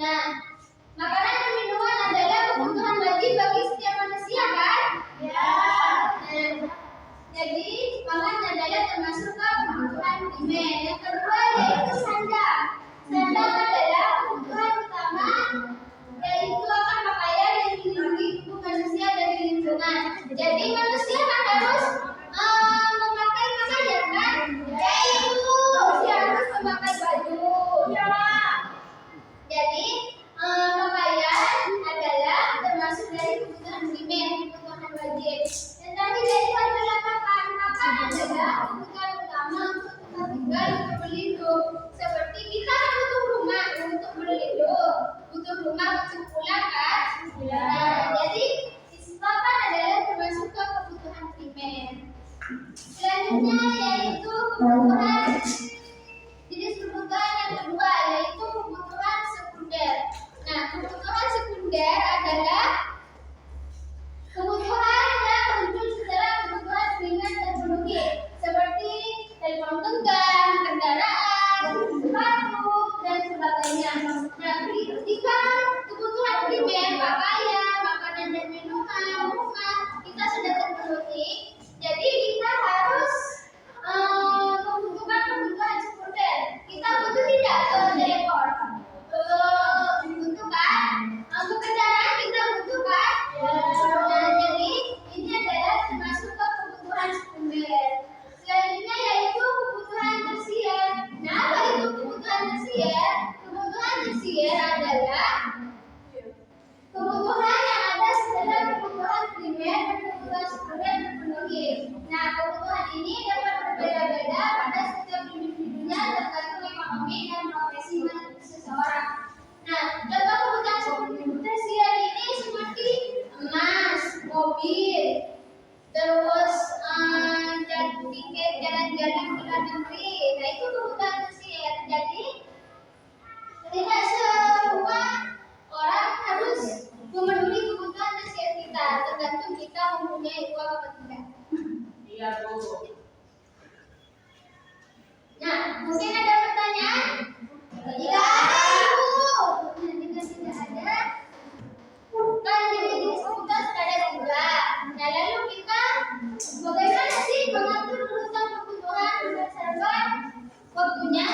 Nah, makanan dan minuman adalah kebutuhan wajib bagi setiap manusia, kan? Ya. Nah, jadi pangan adalah termasuk kebutuhan primer. Yang kedua yaitu sandang. Sandang adalah kebutuhan utama, yaitu akan pakaian yang dilindungi tubuh manusia dari lingkungan. Jadi manusia kan harus memakai pakaian, kan? Ya, ibu. Manusia harus memakai baju. Ya. Jadi pakaian adalah termasuk dari kebutuhan primer, kebutuhan wajib. Dan tadi yaitu adalah pakan. Pakan adalah kebutuhan utama untuk tempat tinggal untuk berlindung. Seperti kita kan butuh rumah untuk berlindung, butuh rumah untuk pulang, kan? Ya. Jadi pakan adalah termasuk ke kebutuhan primer. Selanjutnya yaitu kebutuhan jenis kebutuhan yang kedua yaitu kebutuhan sekunder. Nah, kebutuhan sekunder adalah kebutuhan yang muncul setelah kebutuhan primer terpenuhi, seperti telepon genggam, kendaraan, sepatu, dan sebagainya. Nah, jika kebutuhan primer, pakaian, makanan dan minuman, rumah kita sudah terpenuhi, jadi kita harus membutuhkan kebutuhan sekunder. Kita butuh tidak telepon? Butuhkan. Untuk kendaraan kita butuhkan. Nah, jadi ini adalah termasuk ke kebutuhan sekunder. Selanjutnya yaitu kebutuhan tersier. Nah, apa itu kebutuhan tersier? Kebutuhan tersier adalah kebutuhan yang ada setelah kebutuhan primer dan kebutuhan sekunder terpenuhi. Nah, kebutuhan ini dapat berbeda-beda pada setiap individunya tergantung ekonomi dan profesi seseorang. Nah, contoh kebutuhan tersier ini seperti emas, mobil, terus tiket jalan-jalan ke luar negeri. Nah, itu kebutuhan tersier. Jadi tidak semua orang harus memenuhi kebutuhan tersier kita, tergantung kita mempunyai uang atau tidak. Iya, Bu. Nah, mungkin ada pertanyaan? Jika ada, Bu. Jika tidak ada, kan jenis kebutuhan sudah ada 3. Nah, lalu kita bagaimana sih mengatur kebutuhan berdasarkan waktunya?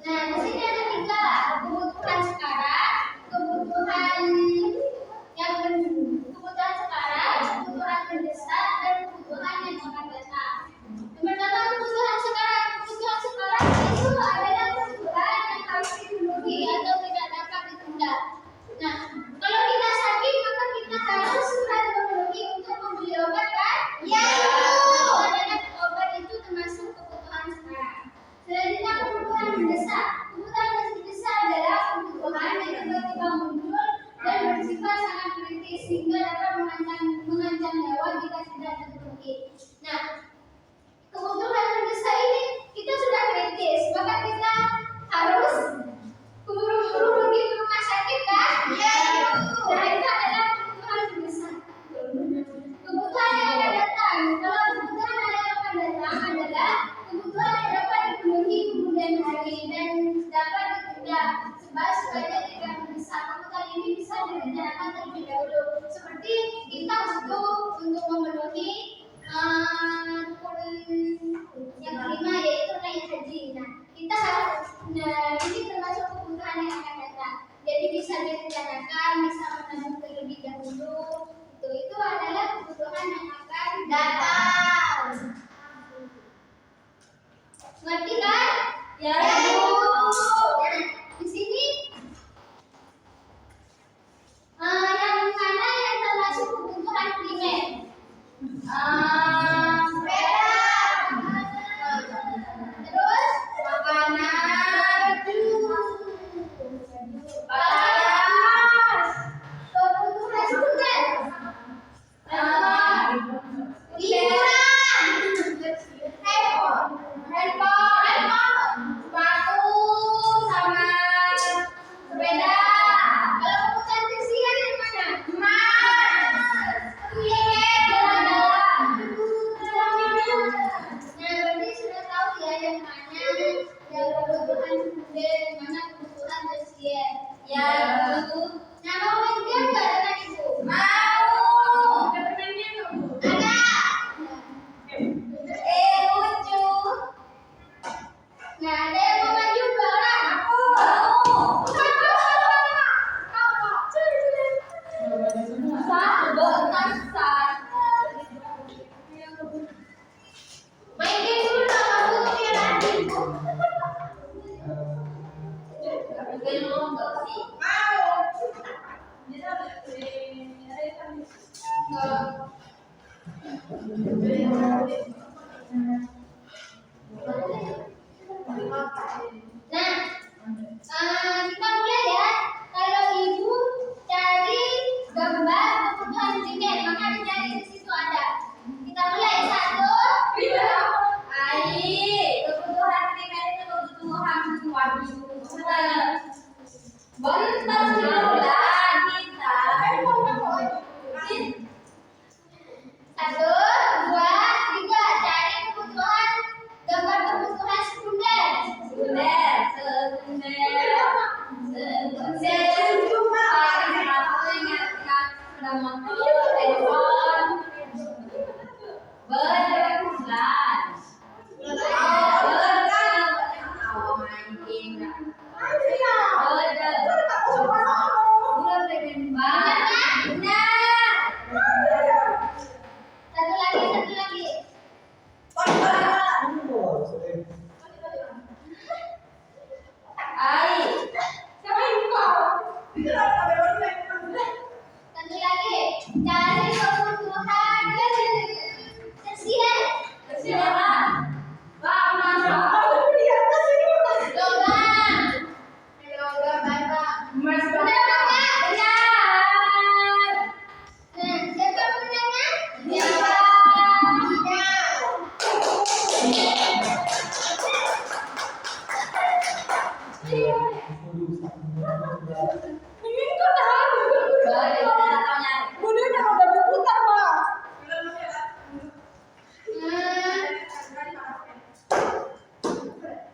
Nah, di sini ada 3, kebutuhan sekarang, kebutuhan sekarang, kebutuhan mendesak, dan kebutuhan yang akan datang. Pertama, kebutuhan sekarang. Kebutuhan sekarang itu adalah kebutuhan yang harus dipenuhi atau tidak dapat ditunda. Nah, kalau kita sakit maka kita harus memenuhi untuk membeli obat, kan? Ya. Obat itu termasuk kebutuhan sekarang. Selanjutnya kebutuhan mendesak. Kebutuhan mendesak adalah kebutuhan yang tiba-tiba muncul dan bersifat sangat kritis sehingga dapat mengancam nyawa jika tidak terpenuhi. Nah, kebutuhan mendesak ini kita sudah kritis, maka kita harus buru-buru pergi ke rumah sakit, kan? Ya. Nah, itu adalah kebutuhan mendesak. Kebutuhan yang akan datang. Kalau kebutuhan yang akan datang adalah kebutuhan yang dapat dipenuhi kemudian hari dan dapat ditunda supaya tidak mendesak. Kebutuhan ini bisa direncanakan terlebih dahulu. Seperti kita butuh untuk memenuhi yang kelima yaitu naik haji. Nah, kita harus ini termasuk kebutuhan yang akan datang. Jadi bisa direncanakan, bisa menabung terlebih dahulu. Itu adalah kebutuhan yang akan datang. Ngerti, kan? Ya. Di sini yang mana yang termasuk kebutuhan primer? Terus makanan, kebutuhan sekunder, hiburan, handphone, kebutuhan sekunder, mana kebutuhan tersier. Ya, betul. Nah, mau main game nggak dengan ibu? Mau. Ada permainnya nggak, Bu? Ada. Lucu. Nah, ada yang mau maju dua orang? Aku. Main game dulu sama dulu biar adil. Nah, kita mulai ya. Kalau ibu cari gambar kebutuhan primer, maka dicari di situ ada. Kita mulai 1, 2. Kebutuhan primer itu kebutuhan wajib. Bentar dulu lah kita. 1, 2, 3. Cari kebutuhan gambar kebutuhan sekunder. Satu lagi. Satu lagi, cari kebutuhan tersier. Logam apa? Benar. Nah, siapa menanya?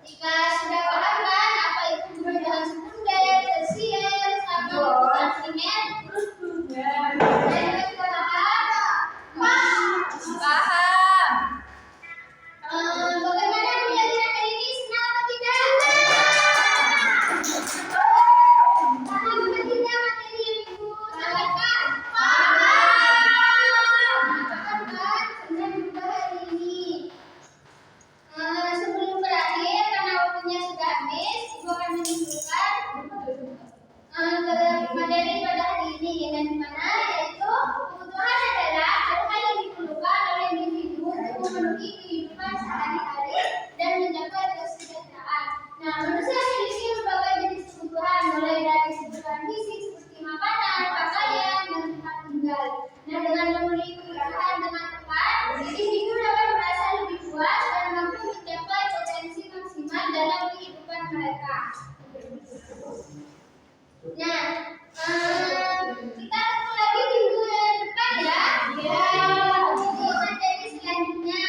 Jika sudah paham kan apa itu kebutuhan sekunder, tersier, sama kebutuhan primer? Sudah paham? Bagaimana pembelajaran hari ini? Senang atau tidak? Paham atau tidak materi yang ibu sampaikan? Paham kan? Senang juga hari ini. Sebelum berakhir, karena waktunya sudah habis, ibu akan menunjukkan materi pada hari ini, yang dimana yaitu kebutuhan adalah hal-hal yang diperlukan oleh individu untuk memenuhi kehidupan sehari-hari dan mencapai kesejahteraan. Nah, manusia memiliki berbagai jenis kebutuhan, mulai dari kebutuhan fisik seperti makanan, pakaian, dan tempat tinggal. Nah, dengan memenuhi kebutuhan dengan tepat, individu dapat merasa lebih puas dan mampu mencapai potensi maksimal dalam kehidupan mereka. Nah, kita ketemu lagi minggu depan ya. Untuk materi selanjutnya.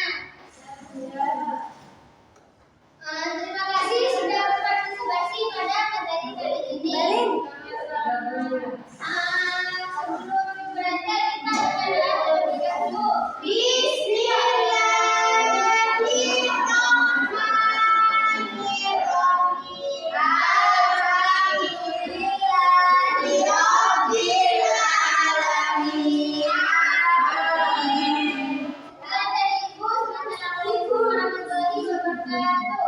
Terima kasih sudah berpartisipasi pada materi kali ini. Sebelum beranjak kita akan doa terlebih dahulu. Assalamualaikum warahmatullahi wabarakatuh.